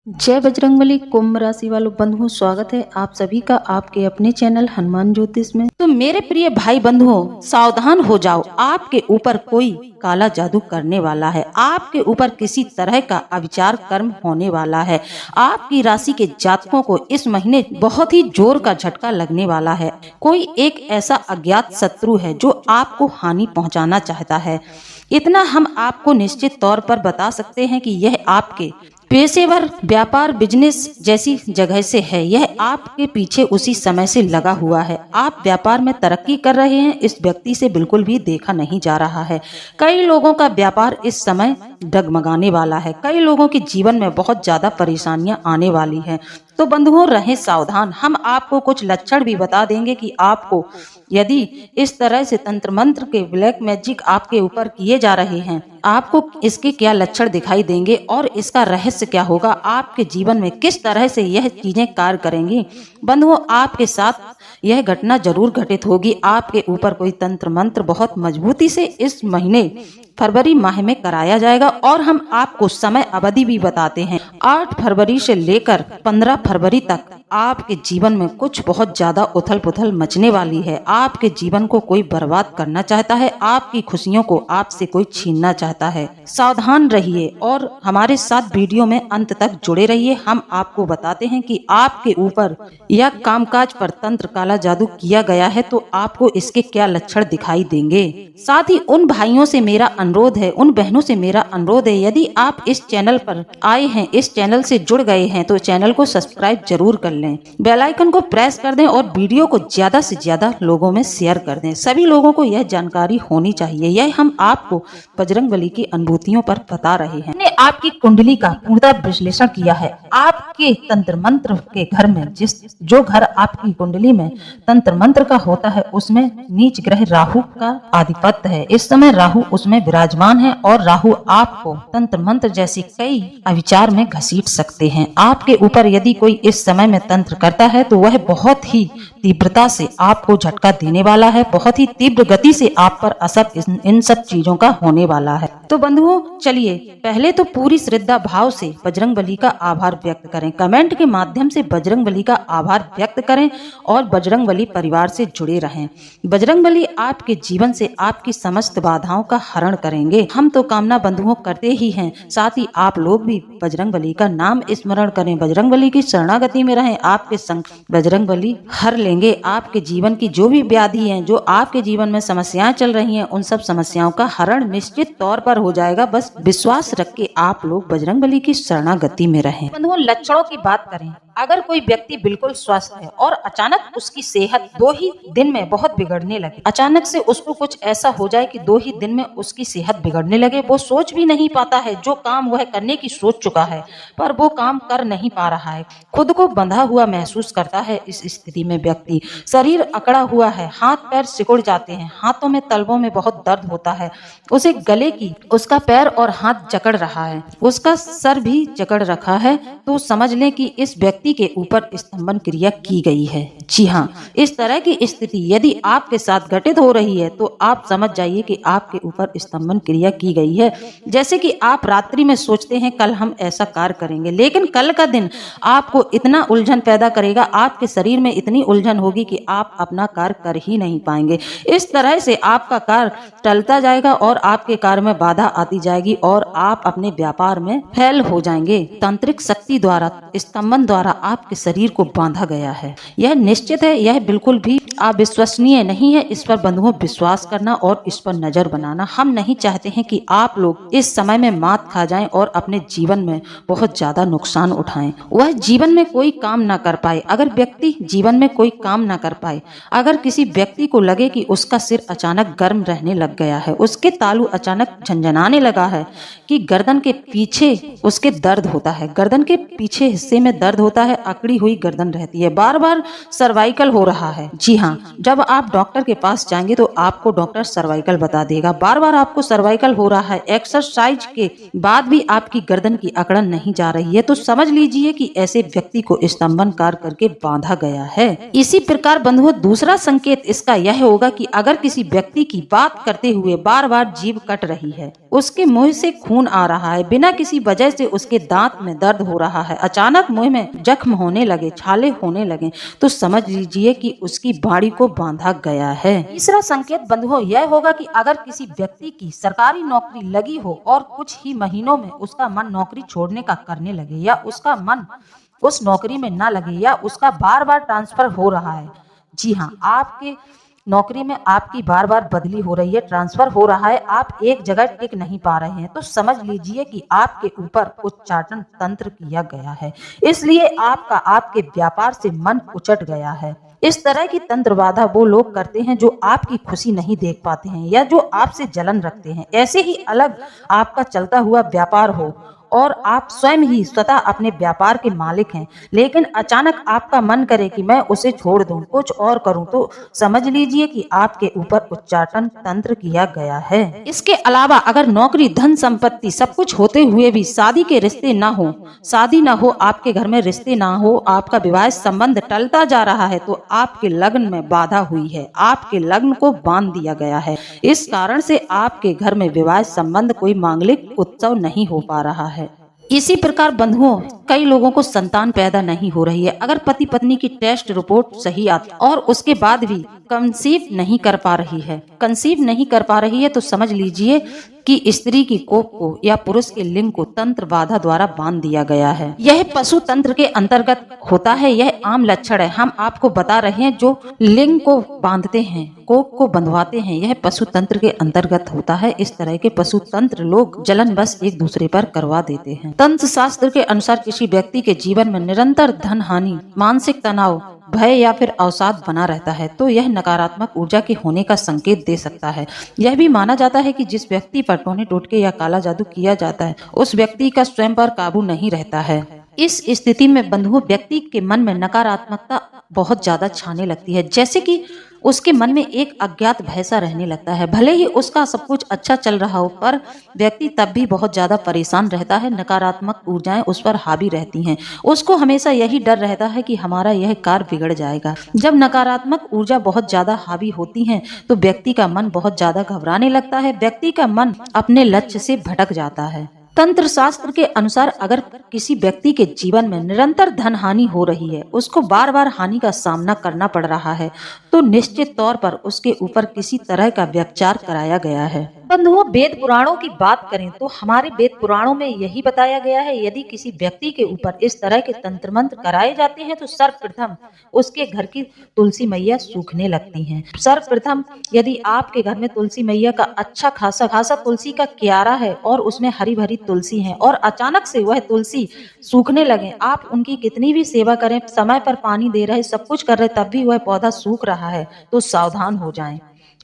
जय बजरंगबली। कुंभ राशि वालों बंधुओं, स्वागत है आप सभी का आपके अपने चैनल हनुमान ज्योतिष में। तो मेरे प्रिय भाई बंधुओं, सावधान हो जाओ, आपके ऊपर कोई काला जादू करने वाला है। आपके ऊपर किसी तरह का अविचार कर्म होने वाला है। आपकी राशि के जातकों को इस महीने बहुत ही जोर का झटका लगने वाला है। कोई एक ऐसा अज्ञात शत्रु है जो आपको हानि पहुंचाना चाहता है। इतना हम आपको निश्चित तौर पर बता सकते हैं कि यह आपके पेशेवर व्यापार बिजनेस जैसी जगह से है। यह आपके पीछे उसी समय से लगा हुआ है। आप व्यापार में तरक्की कर रहे हैं, इस व्यक्ति से बिल्कुल भी देखा नहीं जा रहा है। कई लोगों का व्यापार इस समय डगमगाने वाला है। कई लोगों के जीवन में बहुत ज्यादा परेशानियां आने वाली हैं। तो बंधुओं, रहें सावधान। हम आपको कुछ लक्षण भी बता देंगे कि आपको यदि इस तरह से तंत्र मंत्र के ब्लैक मैजिक आपके ऊपर किए जा रहे हैं, आपको इसके क्या लक्षण दिखाई देंगे और इसका रहस्य क्या होगा, आपके जीवन में किस तरह से यह चीजें कार्य करेंगी। बंधुओं, आपके साथ यह घटना जरूर घटित होगी। आपके ऊपर कोई तंत्र मंत्र बहुत मजबूती से इस महीने फरवरी माह में कराया जाएगा और हम आपको समय अवधि भी बताते हैं। 8 फरवरी से लेकर 15 फरवरी तक आपके जीवन में कुछ बहुत ज्यादा उथल पुथल मचने वाली है। आपके जीवन को कोई बर्बाद करना चाहता है, आपकी खुशियों को आपसे कोई छीनना चाहता है। सावधान रहिए और हमारे साथ वीडियो में अंत तक जुड़े रहिए। हम आपको बताते हैं कि आपके ऊपर या कामकाज पर तंत्र काला जादू किया गया है तो आपको इसके क्या लक्षण दिखाई देंगे। साथ ही उन भाइयों से मेरा अनुरोध है, उन बहनों से मेरा अनुरोध है, यदि आप इस चैनल पर आए हैं, इस चैनल से जुड़ गए हैं तो चैनल को सब्सक्राइब जरूर कर लें, बेल आइकन को प्रेस कर दें और वीडियो को ज्यादा से ज्यादा लोगों में शेयर कर दें। सभी लोगों को यह जानकारी होनी चाहिए। यह हम आपको बजरंगबली की अनुभूतियों पर बता रहे हैं। हमने आपकी कुंडली का पूर्णतः विश्लेषण किया है। आपके तंत्र मंत्र के घर में जो घर आपकी कुंडली में तंत्र मंत्र का होता है उसमें नीच ग्रह राहु का आधिपत्य है। इस समय राहु उसमें विराजमान है और राहु आपको तंत्र मंत्र जैसी कई अविचार में घसीट सकते हैं। आपके ऊपर यदि कोई इस समय में तंत्र करता है तो वह बहुत ही तीव्रता से आपको झटका देने वाला है। बहुत ही तीव्र गति से आप पर असर इन सब चीजों का होने वाला है। तो बंधुओं, चलिए पहले तो पूरी श्रद्धा भाव से बजरंगबली का आभार व्यक्त करें। कमेंट के माध्यम से बजरंगबली का आभार व्यक्त करें और बजरंगबली परिवार से जुड़े रहें। बजरंगबली आपके जीवन से आपकी समस्त बाधाओं का हरण करेंगे। हम तो कामना बंधुओं करते ही हैं, साथ ही आप लोग भी बजरंगबली का नाम स्मरण करें, बजरंगबली की शरणागति में रहें। आपके संग बजरंगबली हर लेंगे। आपके जीवन की जो भी व्याधि है, जो आपके जीवन में समस्याएं चल रही हैं, उन सब समस्याओं का हरण निश्चित तौर पर हो जाएगा। बस विश्वास रख के आप लोग बजरंगबली की शरणागति में रहें। बंधुओं, लक्षणों की बात करें, अगर कोई व्यक्ति बिल्कुल स्वस्थ है और अचानक उसकी सेहत 2 ही दिन में बहुत बिगड़ने लगे, अचानक से उसको कुछ ऐसा हो जाए कि 2 ही दिन में उसकी सेहत बिगड़ने लगे, वो सोच भी नहीं पाता है, जो काम वह करने की सोच चुका है पर वो काम कर नहीं पा रहा है, खुद को बंधा हुआ महसूस करता है। इस स्थिति में व्यक्ति शरीर अकड़ा हुआ है, हाथ पैर सिकुड़ जाते हैं, हाथों में तलवों में बहुत दर्द होता है, उसे गले की उसका पैर और हाथ जकड़ रहा है, उसका सर भी जकड़ रखा है, तो समझ लें कि इस व्यक्ति के ऊपर स्तंभन क्रिया की गई है। जी हाँ, इस तरह की स्थिति यदि आपके साथ घटित हो रही है तो आप समझ जाइए कि आपके ऊपर स्तंभन क्रिया की गई है। जैसे कि आप रात्रि में सोचते हैं कल हम ऐसा कार्य करेंगे, लेकिन कल का दिन आपको इतना उलझन पैदा करेगा, आपके शरीर में इतनी उलझन होगी कि आप अपना कार्य कर ही नहीं पाएंगे। इस तरह से आपका कार्य टलता जाएगा और आपके कार्य में बाधा आती जाएगी और आप अपने व्यापार में फेल हो जाएंगे। तांत्रिक शक्ति द्वारा, स्तंभन द्वारा आपके शरीर को बांधा गया है। यह निश्चित है, यह बिल्कुल भी अविश्वसनीय नहीं है। इस पर बंधुओं विश्वास करना और इस पर नजर बनाना। हम नहीं चाहते हैं कि आप लोग इस समय में मात खा जाएं और अपने जीवन में बहुत ज्यादा नुकसान उठाएं। वह जीवन में कोई काम ना कर पाए। अगर व्यक्ति जीवन में कोई काम ना कर पाए, अगर किसी व्यक्ति को लगे कि उसका सिर अचानक गर्म रहने लग गया है, उसके तालू अचानक झंझनाने लगा है, कि गर्दन के पीछे उसके दर्द होता है, गर्दन के पीछे हिस्से में दर्द होता है, है, अकड़ी हुई गर्दन रहती है, बार बार सर्वाइकल हो रहा है। जी हाँ, जब आप डॉक्टर के पास जाएंगे तो आपको डॉक्टर सर्वाइकल बता देगा। बार बार आपको सर्वाइकल हो रहा है, एक्सरसाइज के बाद भी आपकी गर्दन की अकड़न नहीं जा रही है, तो समझ लीजिए कि ऐसे व्यक्ति को स्तंभनकार करके बांधा गया है। इसी प्रकार बंधुओं, दूसरा संकेत इसका यह होगा कि अगर किसी व्यक्ति की बात करते हुए बार बार जीभ कट रही है, उसके मुंह से खून आ रहा है, बिना किसी वजह से उसके दांत में दर्द हो रहा है, अचानक मुंह में जख्म होने लगे, छाले होने लगे, तो समझ लीजिए कि उसकी बाड़ी को बांधा गया है। तीसरा संकेत बंधुओं यह होगा कि अगर किसी व्यक्ति की सरकारी नौकरी लगी हो और कुछ ही महीनों में उसका मन नौकरी छोड़ने का करने लगे, या उसका मन उस नौकरी में न लगे, या उसका बार बार ट्रांसफर हो रहा है। जी हाँ, आपके नौकरी में आपकी बार बार बदली हो रही है, ट्रांसफर हो रहा है, आप एक जगह टिक नहीं पा रहे हैं, तो समझ लीजिए कि आपके ऊपर उच्चाटन तंत्र किया गया है, इसलिए आपके व्यापार से मन उचट गया है। इस तरह की तंत्र बाधा वो लोग करते हैं जो आपकी खुशी नहीं देख पाते हैं, या जो आपसे जलन रखते हैं। ऐसे ही अलग आपका चलता हुआ व्यापार हो और आप स्वयं ही स्वतः अपने व्यापार के मालिक हैं, लेकिन अचानक आपका मन करे कि मैं उसे छोड़ दूं, कुछ और करूं, तो समझ लीजिए कि आपके ऊपर उच्चाटन तंत्र किया गया है। इसके अलावा अगर नौकरी, धन संपत्ति सब कुछ होते हुए भी शादी के रिश्ते ना हो, शादी ना हो, आपके घर में रिश्ते ना हो, आपका विवाह संबंध टलता जा रहा है, तो आपके लग्न में बाधा हुई है, आपके लग्न को बांध दिया गया है। इस कारण से आपके घर में विवाह संबंध कोई मांगलिक उत्सव नहीं हो पा रहा है। इसी प्रकार बंधुओं, कई लोगों को संतान पैदा नहीं हो रही है। अगर पति पत्नी की टेस्ट रिपोर्ट सही आती और उसके बाद भी कंसीव नहीं कर पा रही है, तो समझ लीजिए कि स्त्री की कोख को या पुरुष के लिंग को तंत्र बाधा द्वारा बांध दिया गया है। यह पशु तंत्र के अंतर्गत होता है, यह आम लक्षण है। हम आपको बता रहे हैं, जो लिंग को बांधते हैं, कोख को बंधवाते हैं, यह पशु तंत्र के अंतर्गत होता है। इस तरह के पशु तंत्र लोग जलन बस एक दूसरे पर करवा देते हैं। तंत्र शास्त्र के अनुसार किसी व्यक्ति के जीवन में निरंतर धन हानि, मानसिक तनाव, भय या फिर अवसाद बना रहता है, तो यह नकारात्मक ऊर्जा के होने का संकेत दे सकता है। यह भी माना जाता है कि जिस व्यक्ति पर टोने टोटके या काला जादू किया जाता है, उस व्यक्ति का स्वयं पर काबू नहीं रहता है। इस स्थिति में बंधुओं, व्यक्ति के मन में नकारात्मकता बहुत ज्यादा छाने लगती है, जैसे कि उसके मन में एक अज्ञात भय सा रहने लगता है। भले ही उसका सब कुछ अच्छा चल रहा हो, पर व्यक्ति तब भी बहुत ज्यादा परेशान रहता है। नकारात्मक ऊर्जाएं उस पर हावी रहती हैं। उसको हमेशा यही डर रहता है कि हमारा यह कार्य बिगड़ जाएगा। जब नकारात्मक ऊर्जा बहुत ज्यादा हावी होती है, तो व्यक्ति का मन बहुत ज्यादा घबराने लगता है। व्यक्ति का मन अपने लक्ष्य से भटक जाता है। तंत्र शास्त्र के अनुसार अगर किसी व्यक्ति के जीवन में निरंतर धन हानि हो रही है, उसको बार बार हानि का सामना करना पड़ रहा है, तो निश्चित तौर पर उसके ऊपर किसी तरह का व्यभिचार कराया गया है। बंधुओं, वेद पुराणों की बात करें तो हमारे वेद पुराणों में यही बताया गया है, यदि किसी व्यक्ति के ऊपर इस तरह के तंत्र मंत्र कराए जाते हैं, तो सर्वप्रथम उसके घर की तुलसी मैया सूखने लगती हैं। सर्वप्रथम यदि आपके घर में तुलसी मैया का अच्छा खासा तुलसी का क्यारा है और उसमें हरी भरी तुलसी है, और अचानक से वह तुलसी सूखने लगे, आप उनकी कितनी भी सेवा करें, समय पर पानी दे रहे, सब कुछ कर रहे, तब भी वह पौधा सूख रहा है, तो सावधान हो जाएं।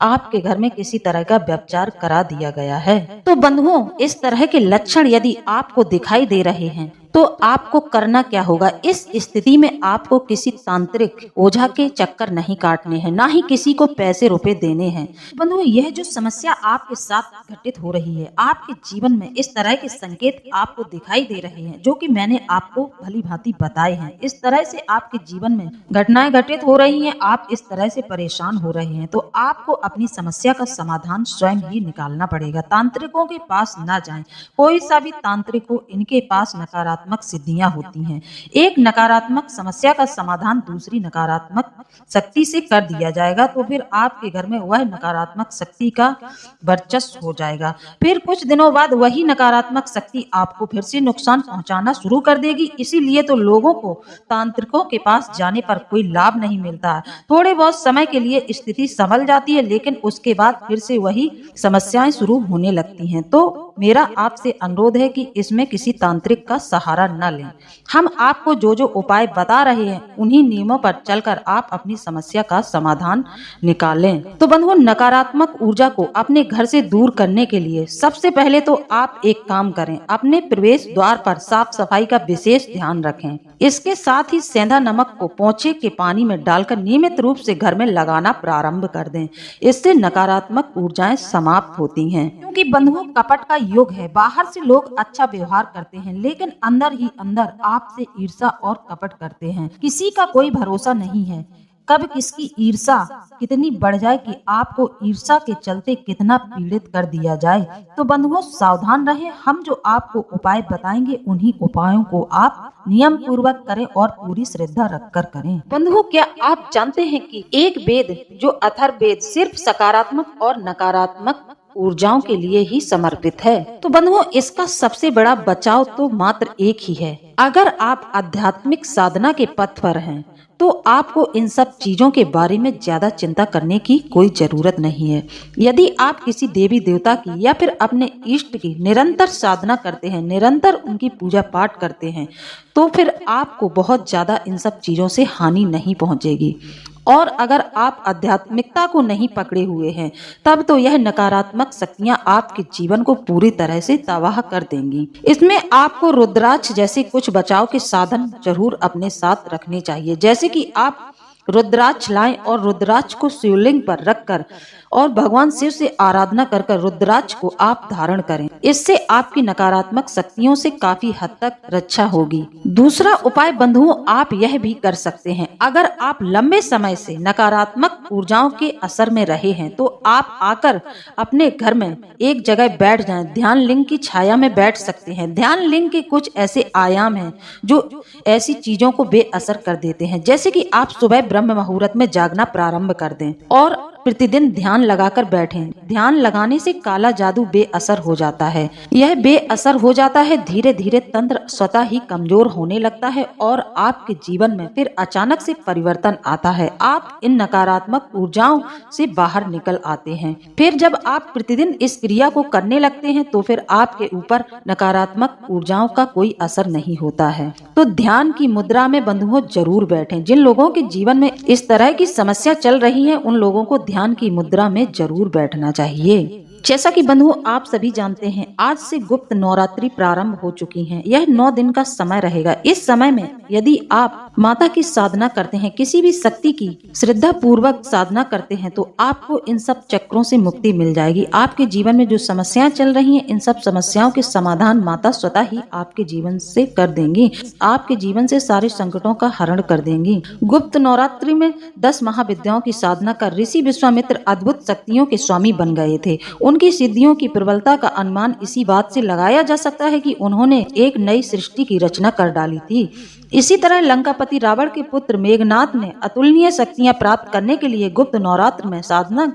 आपके घर में किसी तरह का व्यभिचार करा दिया गया है। तो बंधुओं, इस तरह के लक्षण यदि आपको दिखाई दे रहे हैं, तो आपको करना क्या होगा? इस स्थिति में आपको किसी तांत्रिक ओझा के चक्कर नहीं काटने हैं, ना ही किसी को पैसे रुपए देने हैं। बंधुओं, यह जो समस्या आपके साथ घटित हो रही है, आपके जीवन में इस तरह के संकेत आपको दिखाई दे रहे हैं, जो कि मैंने आपको भली भांति बताए हैं, इस तरह से आपके जीवन में घटनाएं घटित हो रही हैं, आप इस तरह से परेशान हो रहे हैं, तो आपको अपनी समस्या का समाधान स्वयं ही निकालना पड़ेगा। तांत्रिकों के पास ना जाएं। कोई सा भी तांत्रिक हो, इनके पास नकारात्मक सिद्धियां होती हैं। एक नकारात्मक समस्या का समाधान दूसरी नकारात्मक शक्ति से कर दिया जाएगा, तो फिर आपके घर में वह नकारात्मक शक्ति का वर्चस्व हो जाएगा। फिर कुछ दिनों बाद वही नकारात्मक शक्ति आपको फिर से नुकसान पहुंचाना शुरू कर देगी। इसीलिए तो लोगों को तांत्रिकों के पास जाने पर कोई लाभ नहीं मिलता है। थोड़े बहुत समय के लिए स्थिति संभल जाती है, लेकिन उसके बाद फिर से वही समस्याएं शुरू होने लगती हैं। तो मेरा आपसे अनुरोध है कि इसमें किसी तांत्रिक का सहारा न लें। हम आपको जो जो उपाय बता रहे हैं उन्हीं नियमों पर चलकर आप अपनी समस्या का समाधान निकालें। तो बंधुओं, नकारात्मक ऊर्जा को अपने घर से दूर करने के लिए सबसे पहले तो आप एक काम करें, अपने प्रवेश द्वार पर साफ सफाई का विशेष ध्यान रखें। इसके साथ ही सेंधा नमक को पोंछे के पानी में डालकर नियमित रूप से घर में लगाना प्रारंभ कर दें। इससे नकारात्मक ऊर्जाएं समाप्त होती हैं। क्योंकि बंधुओं, कपट का युग है। बाहर से लोग अच्छा व्यवहार करते हैं, लेकिन अंदर ही अंदर आपसे ईर्ष्या और कपट करते हैं। किसी का कोई भरोसा नहीं है, कब किसकी ईर्ष्या कितनी बढ़ जाए कि आपको ईर्ष्या के चलते कितना पीड़ित कर दिया जाए। तो बंधुओं, सावधान रहें। हम जो आपको उपाय बताएंगे उन्हीं उपायों को आप नियम पूर्वक करें और पूरी श्रद्धा रखकर करें। बंधुओं, क्या आप जानते हैं कि एक वेद जो अथर्ववेद सिर्फ सकारात्मक और नकारात्मक ऊर्जाओं के लिए ही समर्पित है। तो बंधुओं, इसका सबसे बड़ा बचाव तो मात्र एक ही है। अगर आप आध्यात्मिक साधना के पथ पर हैं तो आपको इन सब चीजों के बारे में ज्यादा चिंता करने की कोई जरूरत नहीं है। यदि आप किसी देवी देवता की या फिर अपने इष्ट की निरंतर साधना करते हैं, निरंतर उनकी पूजा पाठ करते हैं, तो फिर आपको बहुत ज्यादा इन सब चीजों से हानि नहीं पहुंचेगी। और अगर आप आध्यात्मिकता को नहीं पकड़े हुए हैं, तब तो यह नकारात्मक शक्तियां आपके जीवन को पूरी तरह से तबाह कर देंगी। इसमें आपको रुद्राक्ष जैसे कुछ बचाव के साधन जरूर अपने साथ रखने चाहिए। जैसे कि आप रुद्राक्ष लाएं और रुद्राक्ष को शिवलिंग पर रखकर और भगवान शिव से आराधना कर रुद्राक्ष को आप धारण करें। इससे आपकी नकारात्मक शक्तियों से काफी हद तक रक्षा होगी। दूसरा उपाय बंधुओं, आप यह भी कर सकते हैं। अगर आप लंबे समय से नकारात्मक ऊर्जाओं के असर में रहे हैं तो आप आकर अपने घर में एक जगह बैठ जाएं। ध्यान लिंग की छाया में बैठ सकते हैं। ध्यान लिंग के कुछ ऐसे आयाम हैं जो ऐसी चीजों को बेअसर कर देते हैं। जैसे कि आप सुबह ब्रह्म मुहूर्त में जागना प्रारंभ कर दें और प्रतिदिन ध्यान लगाकर बैठें। ध्यान लगाने से काला जादू बेअसर हो जाता है। यह बेअसर हो जाता है, धीरे धीरे तंत्र स्वतः ही कमजोर होने लगता है और आपके जीवन में फिर अचानक से परिवर्तन आता है। आप इन नकारात्मक ऊर्जाओं से बाहर निकल आते हैं। फिर जब आप प्रतिदिन इस क्रिया को करने लगते हैं तो फिर आपके ऊपर नकारात्मक ऊर्जाओं का कोई असर नहीं होता है। तो ध्यान की मुद्रा में बंधुओं जरूर बैठें। जिन लोगों के जीवन में इस तरह की समस्या चल रही है उन लोगों को ध्यान की मुद्रा में जरूर बैठना चाहिए। जैसा कि बंधुओं आप सभी जानते हैं, आज से गुप्त नवरात्रि प्रारंभ हो चुकी हैं। यह 9 दिन का समय रहेगा। इस समय में यदि आप माता की साधना करते हैं, किसी भी शक्ति की श्रद्धा पूर्वक साधना करते हैं, तो आपको इन सब चक्रों से मुक्ति मिल जाएगी। आपके जीवन में जो समस्याएं चल रही हैं, इन सब समस्याओं के समाधान माता स्वतः ही आपके जीवन से कर देंगी। आपके जीवन से सारे संकटों का हरण कर देंगी। गुप्त नवरात्रि में 10 महाविद्याओं की साधना कर ऋषि विश्वामित्र अद्भुत शक्तियों के स्वामी बन गए थे। उनकी सिद्धियों की प्रबलता का अनुमान इसी बात से लगाया जा सकता है कि उन्होंने एक नई सृष्टि की रचना कर डाली थी। इसी तरह लंकापति रावण के पुत्र मेघनाथ ने अतुलनीय शक्तियां प्राप्त करने के लिए गुप्त नवरात्र में साधना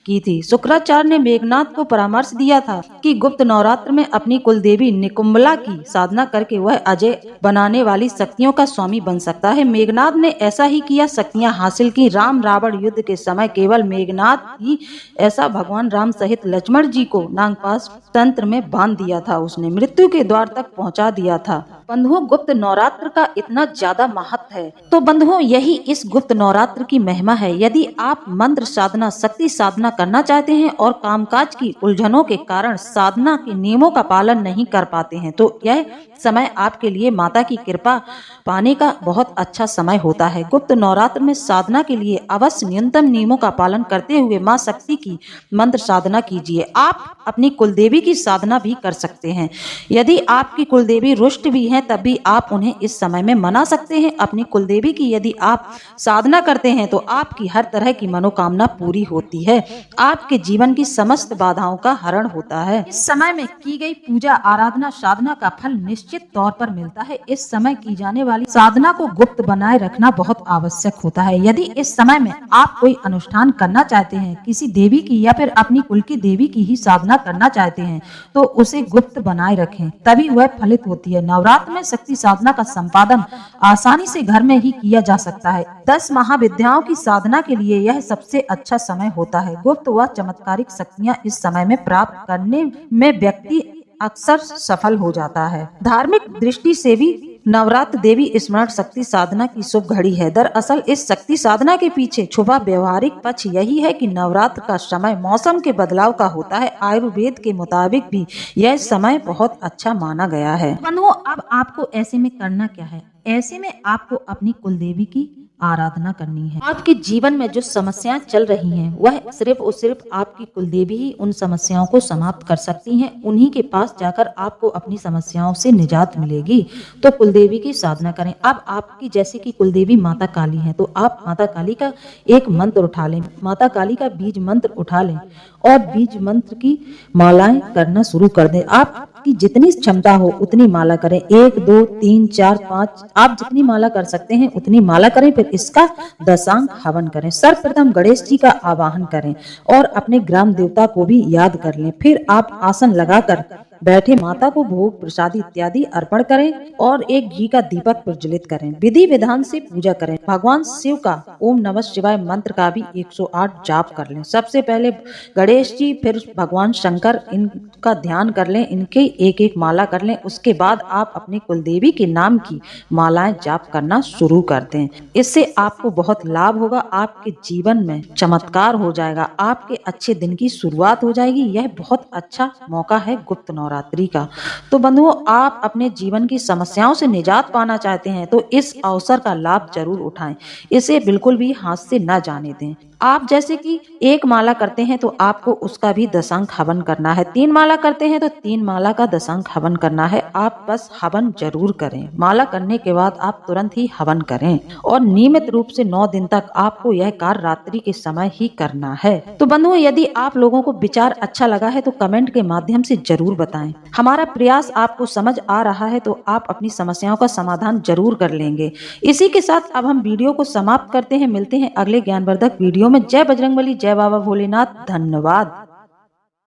की थी। शुक्राचार्य ने मेघनाथ को परामर्श दिया था कि गुप्त नवरात्र में अपनी कुलदेवी निकुंभला की साधना करके वह अजय बनाने वाली शक्तियों का स्वामी बन सकता है। मेघनाथ ने ऐसा ही किया, शक्तियां हासिल की। राम रावण युद्ध के समय केवल मेघनाथ ही ऐसा भगवान राम सहित लक्ष्मण जी को नागपाश तंत्र में बांध दिया था। उसने मृत्यु के द्वार तक पहुंचा दिया था। बंधुओं, गुप्त नवरात्र का इतना ज्यादा महत्व है, तो बंधुओं यही इस गुप्त नवरात्र की महिमा है। यदि आप मंत्र साधना, शक्ति साधना करना चाहते हैं और कामकाज की उलझनों के कारण साधना के नियमों का पालन नहीं कर पाते हैं, तो यह समय आपके लिए माता की कृपा पाने का बहुत अच्छा समय होता है। गुप्त नवरात्र में साधना के लिए अवश्य न्यूनतम नियमों का पालन करते हुए माँ शक्ति की मंत्र साधना कीजिए। आप अपनी कुलदेवी की साधना भी कर सकते हैं। यदि आपकी कुलदेवी रुष्ट भी हैं, तब भी आप उन्हें इस समय में मना सकते हैं। अपनी कुलदेवी की यदि आप साधना करते हैं तो आपकी हर तरह की मनोकामना पूरी होती है। आपके जीवन की समस्त बाधाओं का हरण होता है। इस समय में की गई पूजा, आराधना, साधना का फल निश्चित तौर पर मिलता है। इस समय की जाने वाली साधना को गुप्त बनाए रखना बहुत आवश्यक होता है। यदि इस समय में आप कोई अनुष्ठान करना चाहते हैं, किसी देवी की या फिर अपनी कुल की देवी की ही साधना करना चाहते हैं, तो उसे गुप्त बनाए रखें, तभी वह फलित होती है। नवरात्र में शक्ति साधना का संपादन आसानी से घर में ही किया जा सकता है। 10 महाविद्याओं की साधना के लिए यह सबसे अच्छा समय होता है। गुप्त व चमत्कारिक शक्तियां इस समय में प्राप्त करने में व्यक्ति अक्सर सफल हो जाता है। धार्मिक दृष्टि से भी नवरात्र देवी स्मरण शक्ति साधना की शुभ घड़ी है। दरअसल इस शक्ति साधना के पीछे छुपा व्यवहारिक पक्ष यही है कि नवरात्र का समय मौसम के बदलाव का होता है। आयुर्वेद के मुताबिक भी यह समय बहुत अच्छा माना गया है। बंधुओं, अब आपको ऐसे में करना क्या है? ऐसे में आपको अपनी कुलदेवी की आराधना करनी है। आपके जीवन में जो समस्याएं चल रही हैं, वह सिर्फ और सिर्फ आपकी कुलदेवी ही उन समस्याओं को समाप्त कर सकती हैं। उन्हीं के पास जाकर आपको अपनी समस्याओं से निजात मिलेगी। तो कुलदेवी की साधना करें। अब आपकी जैसे कि कुलदेवी माता काली है, तो आप माता काली का एक मंत्र उठा लें, माता काली का बीज मंत्र उठा लें और बीज मंत्र की मालाएं करना शुरू कर दें। आपकी जितनी क्षमता हो उतनी माला करें। 1 2 3 4 5 आप जितनी माला कर सकते हैं उतनी माला करें। फिर इसका दशांग हवन करें। सर्वप्रथम गणेश जी का आवाहन करें और अपने ग्राम देवता को भी याद कर लें। फिर आप आसन लगाकर बैठे माता को भोग प्रसाद इत्यादि अर्पण करें और एक घी का दीपक प्रज्वलित करें। विधि विधान से पूजा करें। भगवान शिव का ओम नमः शिवाय मंत्र का भी 108 जाप कर लें। सबसे पहले गणेश जी, फिर भगवान शंकर, इनका ध्यान कर लें, इनके एक एक माला कर लें। उसके बाद आप अपनी कुलदेवी के नाम की मालाएं जाप करना शुरू कर दें। इससे आपको बहुत लाभ होगा। आपके जीवन में चमत्कार हो जाएगा। आपके अच्छे दिन की शुरुआत हो जाएगी। यह बहुत अच्छा मौका है गुप्त नवरात्रि का। तो बंधुओं, आप अपने जीवन की समस्याओं से निजात पाना चाहते हैं तो इस अवसर का लाभ जरूर उठाएं। इसे बिल्कुल भी हाथ से न जाने दें। आप जैसे कि 1 माला करते हैं तो आपको उसका भी दशांग हवन करना है। 3 माला करते हैं तो 3 माला का दशांग हवन करना है। आप बस हवन जरूर करें। माला करने के बाद आप तुरंत ही हवन करें और नियमित रूप से 9 दिन तक आपको यह कार्य रात्रि के समय ही करना है। तो बंधुओं, यदि आप लोगों को विचार अच्छा लगा है तो कमेंट के माध्यम से जरूर बताएं। हमारा प्रयास आपको समझ आ रहा है तो आप अपनी समस्याओं का समाधान जरूर कर लेंगे। इसी के साथ अब हम वीडियो को समाप्त करते हैं। मिलते हैं अगले ज्ञानवर्धक वीडियो में। जय बजरंगबली, जय बाबा भोलेनाथ। धन्यवाद।